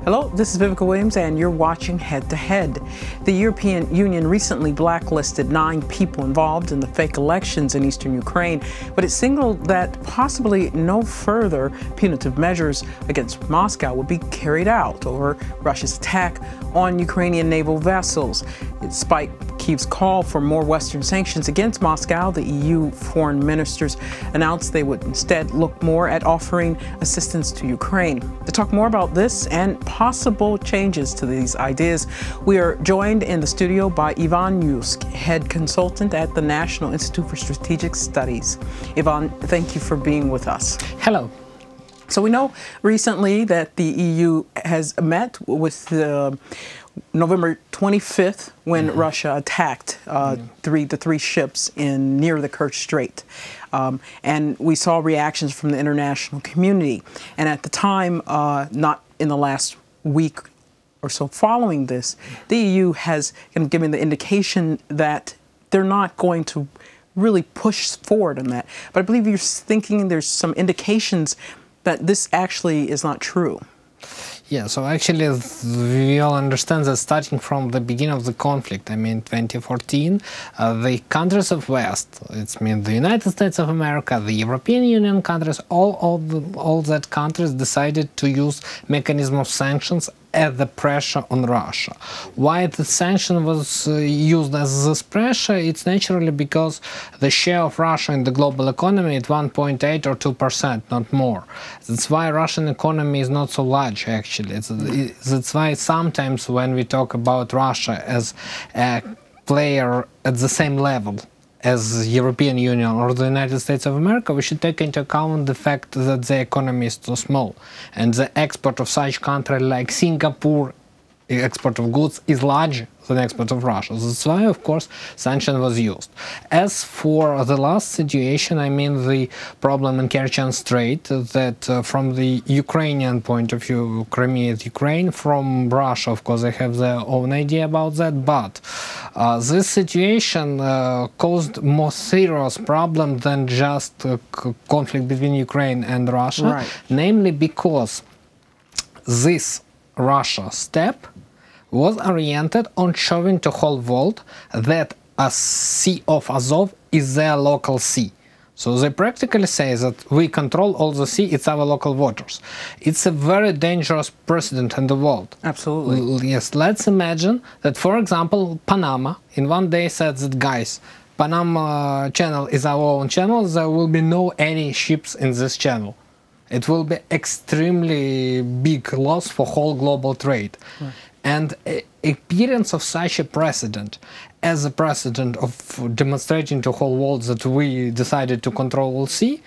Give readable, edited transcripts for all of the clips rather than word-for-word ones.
Hello, this is Vivica Williams, and you're watching Head to Head. The European Union recently blacklisted 9 people involved in the fake elections in eastern Ukraine, but it signaled that possibly no further punitive measures against Moscow would be carried out over Russia's attack on Ukrainian naval vessels. Despite Kyiv's call for more Western sanctions against Moscow, the EU foreign ministers announced they would instead look more at offering assistance to Ukraine. To talk more about this and possible changes to these ideas, we are joined in the studio by Ivan Yusk, head consultant at the National Institute for Strategic Studies. Ivan, thank you for being with us. Hello. So we know recently that the EU has met with November 25th when Russia attacked the three ships near the Kerch Strait. And we saw reactions from the international community. And at the time, not in the last week or so following this, the EU has given the indication that they're not going to really push forward on that. But I believe you're thinking there's some indications that this actually is not true. Yeah, so actually we all understand that starting from the beginning of the conflict, 2014, the countries of West, it means the United States of America, the European Union countries, all that countries decided to use mechanism of sanctions as the pressure on Russia. Why the sanction was used as this pressure? It's naturally because the share of Russia in the global economy is 1.8 or 2%, not more. That's why Russian economy is not so large, actually. That's why sometimes when we talk about Russia as a player at the same level as European Union or the United States of America, we should take into account the fact that the economy is too small. And the export of such country like Singapore, export of goods, is larger than export of Russia. That's why, of course, sanction was used. As for the last situation, the problem in Kerch Strait, that from the Ukrainian point of view, Crimea is Ukraine. From Russia, of course, they have their own idea about that. But this situation caused more serious problem than just conflict between Ukraine and Russia, right. Namely because this Russia step was oriented on showing to whole world that a Sea of Azov is their local sea. So they practically say that we control all the sea, it's our local waters. It's a very dangerous precedent in the world. Absolutely. Yes, let's imagine that, for example, Panama in one day said that, guys, Panama channel is our own channel, there will be no any ships in this channel. It will be extremely big loss for whole global trade. Right. And appearance of such a precedent as a precedent of demonstrating to the whole world that we decided to control all sea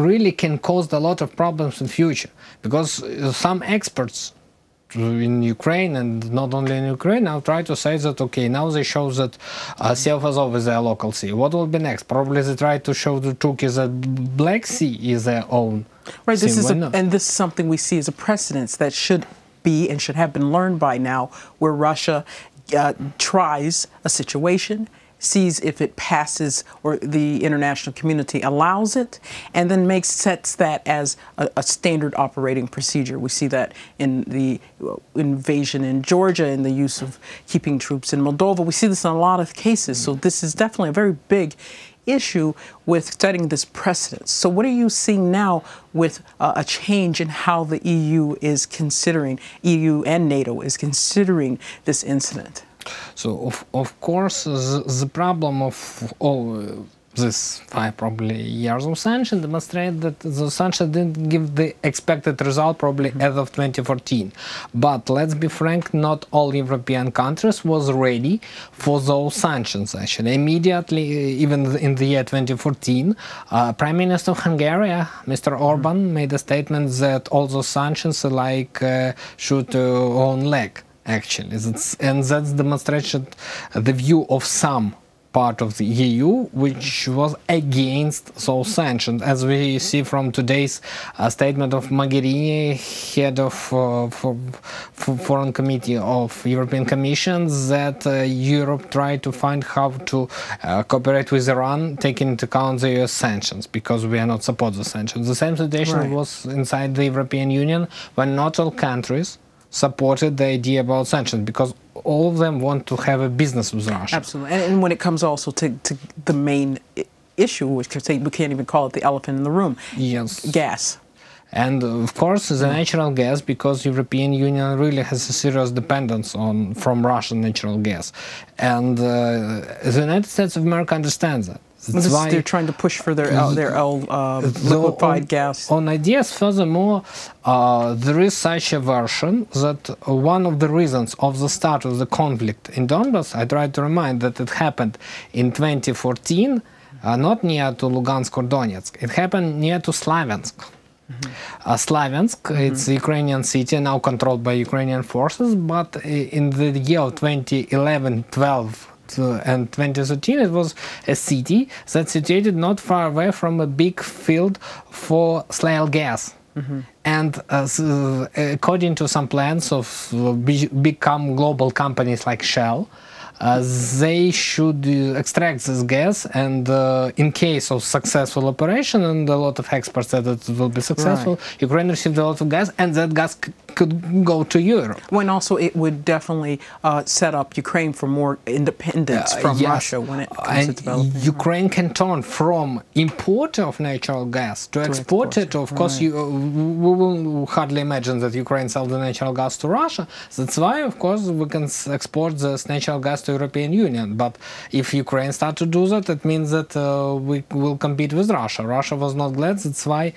really can cause a lot of problems in future. Because some experts in Ukraine, and not only in Ukraine, now try to say that, okay, now they show that Sea of Azov is their local sea. What will be next? Probably they try to show the Turkey that Black Sea is their own. Right, sea. and this is something we see as a precedence that should be and should have been learned by now, where Russia tries a situation, sees if it passes or the international community allows it, and then sets that as a standard operating procedure. We see that in the invasion in Georgia, in the use of keeping troops in Moldova. We see this in a lot of cases. So this is definitely a very big issue with setting this precedence. So what are you seeing now with a change in how the EU is considering, EU and NATO is considering this incident? So, of course, the problem of all these 5 probably years of sanctions demonstrate that the sanctions didn't give the expected result probably as of 2014. But let's be frank, not all European countries was ready for those sanctions, actually. Immediately, even in the year 2014, Prime Minister of Hungary, Mr. Orban, made a statement that all those sanctions shoot on leg. Actually, and that's demonstration the view of some part of the EU, which was against those sanctions, as we see from today's statement of Mogherini, head of Foreign Committee of European Commission, that Europe tried to find how to cooperate with Iran, taking into account the US sanctions, because we are not support the sanctions. The same situation was inside the European Union, when not all countries supported the idea about sanctions, because all of them want to have a business with Russia. Absolutely. And when it comes also to the main issue, which we can't even call it the elephant in the room, gas. And of course, the natural gas, because European Union really has a serious dependence from Russian natural gas. And the United States of America understands that. That's why they're trying to push for their liquefied gas. On ideas, furthermore, there is such a version that one of the reasons of the start of the conflict in Donbas, I try to remind that it happened in 2014, not near to Lugansk or Donetsk. It happened near to Slaviansk. Slaviansk, it's a Ukrainian city now controlled by Ukrainian forces, but in the year of 2011, 12, and 2013, it was a city that's situated not far away from a big field for shale gas. And according to some plans of become global companies like Shell, they should extract this gas, and in case of successful operation, and a lot of experts said that it will be successful, Ukraine received a lot of gas, and that gas could go to Europe. When also it would definitely set up Ukraine for more independence from Russia when it comes to developing. Ukraine can turn from importer of natural gas to exporter. Of course, we will hardly imagine that Ukraine sells the natural gas to Russia. That's why, of course, we can export this natural gas to European Union. But if Ukraine start to do that, it means that we will compete with Russia. Russia was not glad. That's why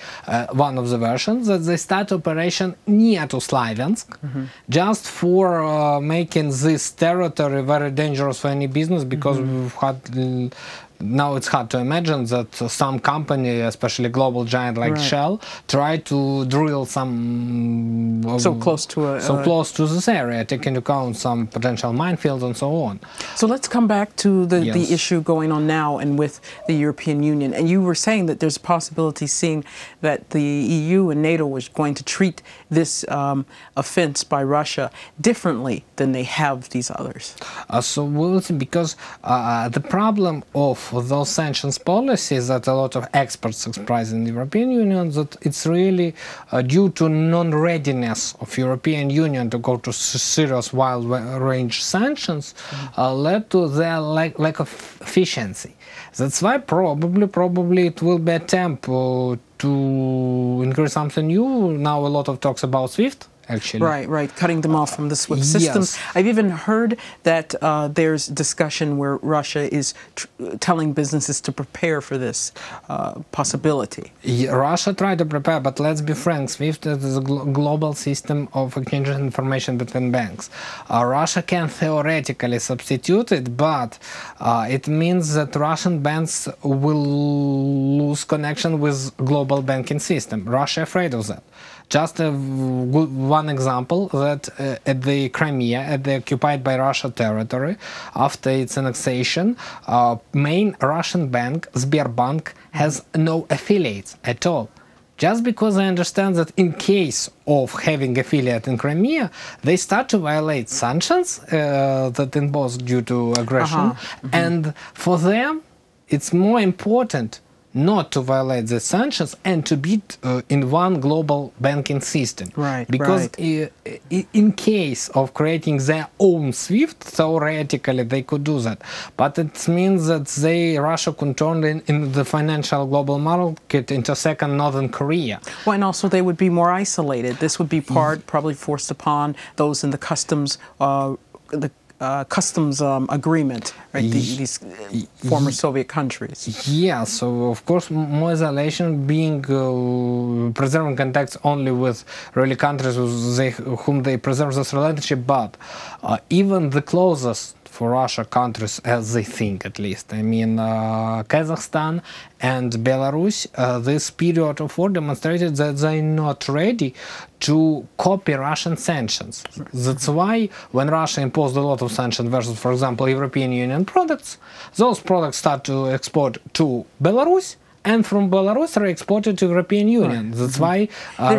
one of the versions that they start operation near to Slaviansk, just for making this territory very dangerous for any business, because we've had now it's hard to imagine that some company, especially global giant like Shell, try to drill some so close to this area, taking into account some potential minefields and so on. So let's come back to the issue going on now and with the European Union. And you were saying that there's a possibility, seeing that the EU and NATO was going to treat this offense by Russia differently than they have these others. So we'll see, because the problem of those sanctions policies that a lot of experts express in the European Union, that it's really due to non-readiness of European Union to go to serious wide-range sanctions, led to their lack of efficiency. That's why probably it will be an attempt to increase something new. Now a lot of talks about SWIFT. Actually. Right, cutting them off from the SWIFT system. I've even heard that there's discussion where Russia is telling businesses to prepare for this possibility. Russia tried to prepare, but let's be frank, SWIFT is a global system of exchanging information between banks. Russia can theoretically substitute it, but it means that Russian banks will lose connection with global banking system. Russia afraid of that. Just one example, that at the Crimea, at the occupied by Russia territory, after its annexation, main Russian bank, Sberbank, has no affiliates at all. Just because I understand that in case of having affiliate in Crimea, they start to violate sanctions that imposed due to aggression. And for them, it's more important not to violate the sanctions and to be in one global banking system. Because in case of creating their own SWIFT, theoretically they could do that. But it means that Russia could turn in the financial global market into second Northern Korea. Well, and also they would be more isolated. This would be probably forced upon those in the customs customs agreement, right? These former Soviet countries. Yeah, so of course more isolation, being preserving contacts only with really countries with whom they preserve this relationship, but even the closest for Russia countries, as they think at least. I mean, Kazakhstan and Belarus, this period of war demonstrated that they're not ready to copy Russian sanctions. That's why when Russia imposed a lot of sanctions versus, for example, European Union products, those products start to export to Belarus, and from Belarus are exported to European Union. Right. That's why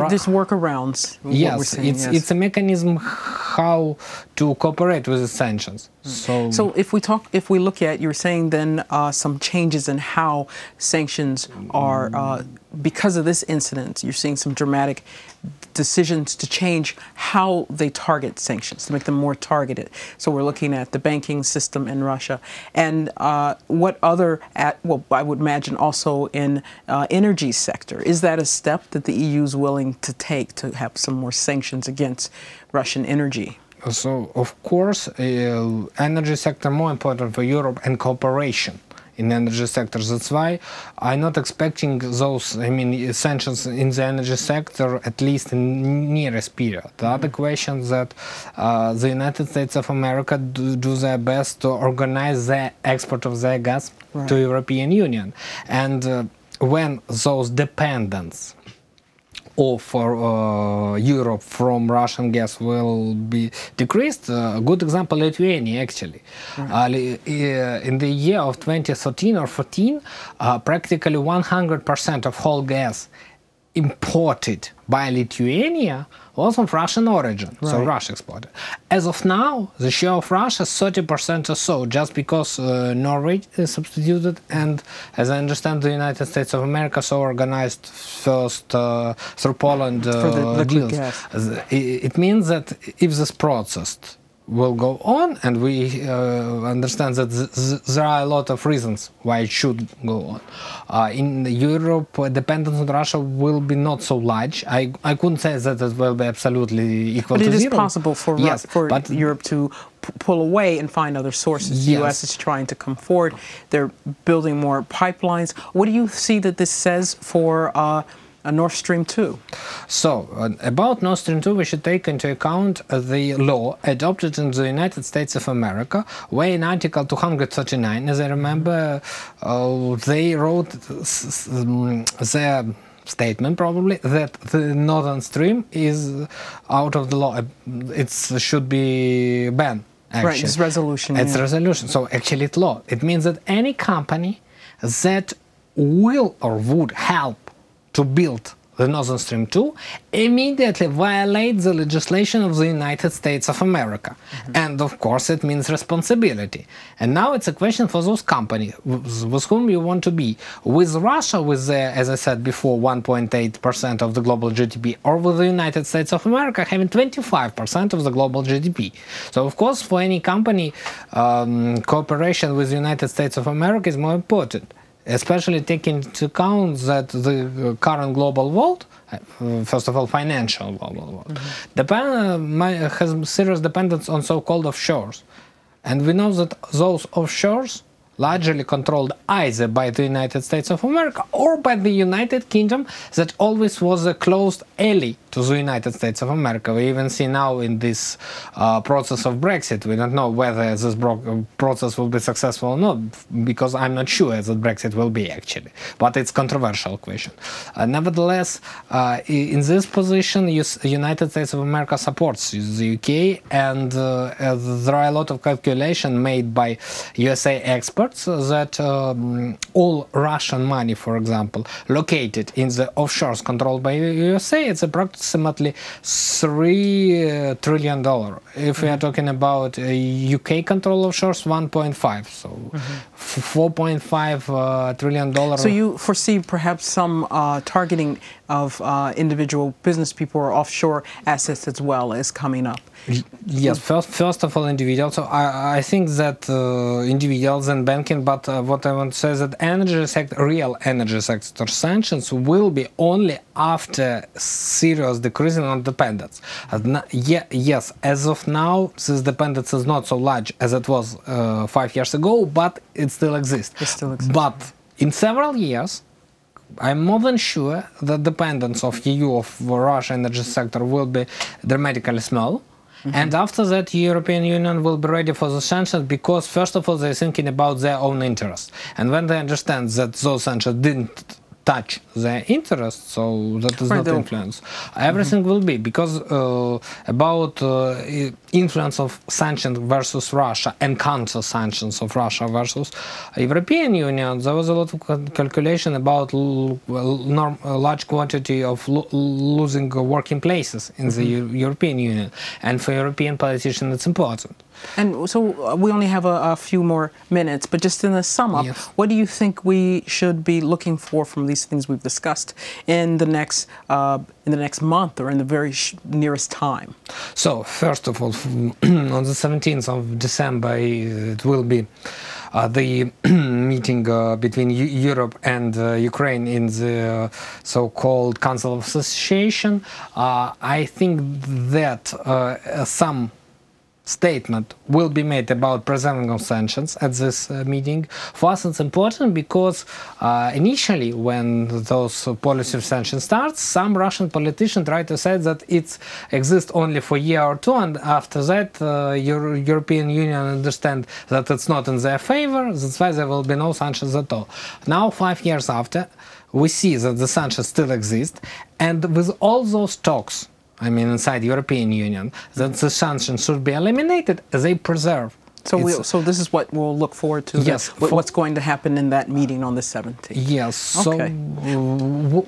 there's workarounds. Yes, it's a mechanism how to cooperate with the sanctions. So if we look at, you're saying then some changes in how sanctions are because of this incident. You're seeing some dramatic decisions to change how they target sanctions, to make them more targeted. So we're looking at the banking system in Russia. And what other, well, I would imagine also in energy sector. Is that a step that the EU is willing to take to have some more sanctions against Russian energy? So, of course, energy sector more important for Europe and cooperation in energy sectors. That's why I'm not expecting those, I mean, sanctions in the energy sector at least in nearest period. The other question is that the United States of America do their best to organize the export of their gas to European Union. And when those dependents of Europe from Russian gas will be decreased. A good example, Lithuania, actually. In the year of 2013 or 14, practically 100% of whole gas imported by Lithuania was of Russian origin, so Russia exported. As of now, the share of Russia is 30% or so, just because Norway is substituted, and as I understand, the United States of America so organized first through Poland deals. It means that if this process will go on, and we understand that there are a lot of reasons why it should go on. In Europe, dependence on Russia will be not so large. I couldn't say that it will be absolutely equal to zero. But it is possible for Europe to pull away and find other sources. The U.S. is trying to come forward. They're building more pipelines. What do you see that this says for Nord Stream 2? So, about Nord Stream 2, we should take into account the law adopted in the United States of America, where in Article 239, as I remember, they wrote their statement, probably, that the Northern Stream is out of the law. It should be banned, actually. Right, it's resolution. It's resolution. So, actually, it's law. It means that any company that will or would help to build the Northern Stream 2 immediately violates the legislation of the United States of America. And of course it means responsibility. And now it's a question for those companies with whom you want to be. With Russia, with the, as I said before, 1.8% of the global GDP, or with the United States of America having 25% of the global GDP. So of course for any company, cooperation with the United States of America is more important, especially taking into account that the current global world, first of all, financial global world, has serious dependence on so-called offshores. And we know that those offshores largely controlled either by the United States of America or by the United Kingdom, that always was a closed ally to the United States of America. We even see now in this process of Brexit, we don't know whether this process will be successful or not, because I'm not sure that Brexit will be, actually. But it's a controversial question. Nevertheless, in this position, United States of America supports the UK, and there are a lot of calculations made by USA experts that all Russian money, for example, located in the offshores controlled by USA, it's approximately $3 trillion. If we are talking about UK control offshores, 1.5, so $4.5 trillion. So you foresee perhaps some targeting of individual business people or offshore assets as well as coming up? Yes, first of all, individuals. So I think that individuals and banking, but what I want to say is that energy sector, real energy sector sanctions will be only after serious decreasing on dependence. Yes, as of now, this dependence is not so large as it was 5 years ago, but it still exists. It still exists. But in several years, I'm more than sure that dependence of EU of Russia energy sector will be dramatically small. And after that, European Union will be ready for the sanctions because, first of all, they're thinking about their own interests. And when they understand that those sanctions didn't touch their interests, so that is not influence. Everything will be, because about influence of sanctions versus Russia and counter-sanctions of Russia versus European Union, there was a lot of calculation about large quantity of losing working places in the European Union. And for European politicians, it's important. And so we only have a few more minutes, but just in the sum up, yes. What do you think we should be looking for from these things we've discussed in the next month or in the very nearest time? So, first of all, on the 17th of December, it will be the meeting between Europe and Ukraine in the so-called Council of Association. I think that some statement will be made about preserving of sanctions at this meeting. For us, it's important because initially, when those policy of sanctions starts, some Russian politicians try to say that it exists only for a year or two, and after that, European Union understand that it's not in their favor. That's why there will be no sanctions at all. Now, 5 years after, we see that the sanctions still exist, and with all those talks, I mean, inside the European Union, that the sanctions should be eliminated, they preserve. So this is what we'll look forward to, yes, what's going to happen in that meeting on the 17th. Yes, okay. So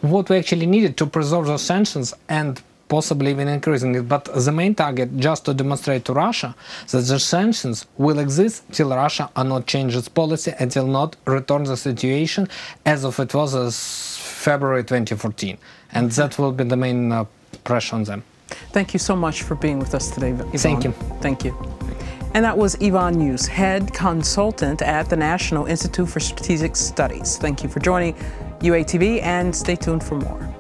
what we actually needed to preserve those sanctions and possibly even increasing it, but the main target just to demonstrate to Russia that the sanctions will exist till Russia will not change its policy and will not return the situation as of it was as February 2014. And that will be the main pressure on them. Thank you so much for being with us today, Ivan. Thank you. Thank you. And that was Ivan Yus, Head Consultant at the National Institute for Strategic Studies. Thank you for joining UATV, and stay tuned for more.